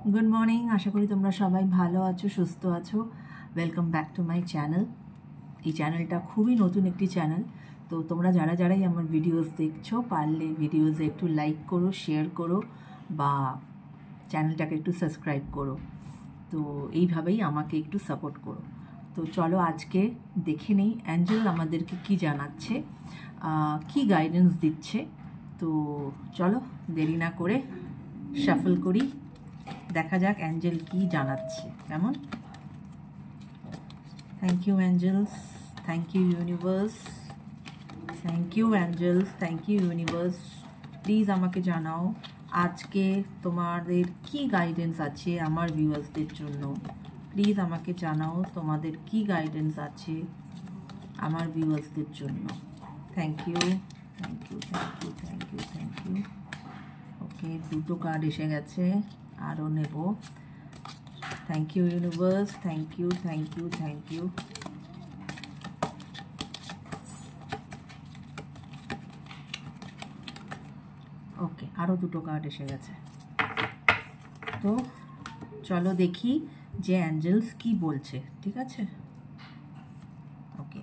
Good morning आशा करी तुम्हारा सबाई भालो आछो सुस्थ आछो। Welcome back to my channel. ये चैनलटा खूबी नतून एक चैनल, तो तुम्हारा जारा जाराई आमार भिडियोस देखछो पारले भिडियोसे एकटू लाइक करो, शेयर करो बा चैनलटाके एकटू सबस्क्राइब करो। तो এইভাবেই আমাকে একটু সাপোর্ট করো। তো চলো আজকে দেখে নেই অ্যাঞ্জেল আমাদেরকে কি জানাচ্ছে, কি গাইডেন্স দিচ্ছে। তো চলো দেরি না করে শাফল করি, দেখা যাক অ্যাঞ্জেল কি জানাচ্ছে। কেমন? Thank you angels, thank you universe, thank you angels, thank you universe. Please আমাকে জানাও আজকে তোমাদের কি গাইডেন্স আছে আমার ভিউয়ার্সদের জন্য। প্লিজ আমাকে জানাও তোমাদের কি গাইডেন্স আছে আমার ভিউয়ার্সদের জন্য। Thank you, thank you, thank you, thank you, thank you. Okay, দুটো কার্ড এসে গেছে, আরও নেব। Thank you universe, thank you, thank you, thank you. Okay, আরও দুটো কার্ড এসে গেছে। তো চলো দেখি যে অ্যাঞ্জেলস কি বলছে। ঠিক আছে, ওকে।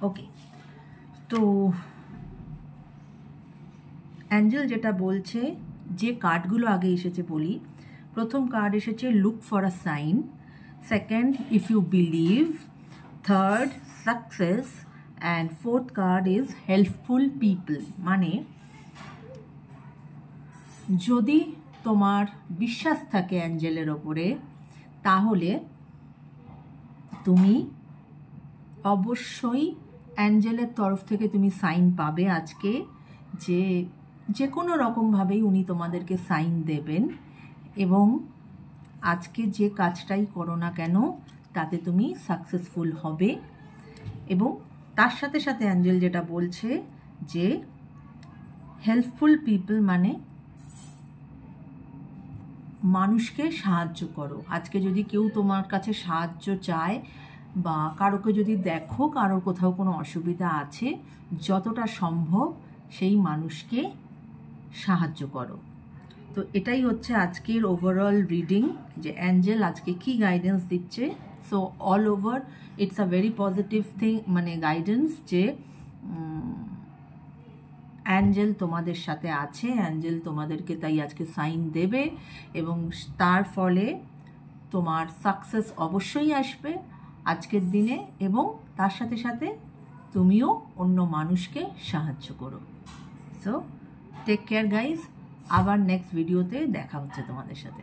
ওকে, তো অ্যাঞ্জেল যেটা বলছে, যে কার্ডগুলো আগে এসেছে বলি। প্রথম কার্ড এসেছে look for a sign, second if you believe, third success and fourth card is helpful people. মানে যদি তোমার বিশ্বাস থাকে অ্যাঞ্জেলের ওপরে, তাহলে তুমি অবশ্যই অ্যাঞ্জেলের তরফ থেকে তুমি সাইন পাবে আজকে, যে কোনো রকমভাবেই উনি তোমাদেরকে সাইন দেবেন এবং আজকে যে কাজটাই করো না কেন তাতে তুমি সাকসেসফুল হবে। এবং তার সাথে সাথে অ্যাঞ্জেল যেটা বলছে যে হেল্পফুল পিপল মানে মানুষকে সাহায্য করো। আজকে যদি কেউ তোমার কাছে সাহায্য চায় বা কারোকে যদি দেখো কারোর কোথাও কোনো অসুবিধা আছে, যতটা সম্ভব সেই মানুষকে সাহায্য করো। তো এটাই হচ্ছে আজকের ওভারঅল রিডিং, যে অ্যাঞ্জেল আজকে কি গাইডেন্স দিচ্ছে। So all over it's a very positive thing, মানে গাইডেন্স যে অ্যাঞ্জেল তোমাদের সাথে আছে, অ্যাঞ্জেল তোমাদেরকে তাই আজকে সাইন দেবে এবং তার ফলে তোমার সাকসেস অবশ্যই আসবে আজকের দিনে, এবং তার সাথে সাথে তুমিও অন্য মানুষকে সাহায্য করো। সো টেক কেয়ার গাইজ, আবার নেক্সট ভিডিওতে দেখা হচ্ছে তোমাদের সাথে।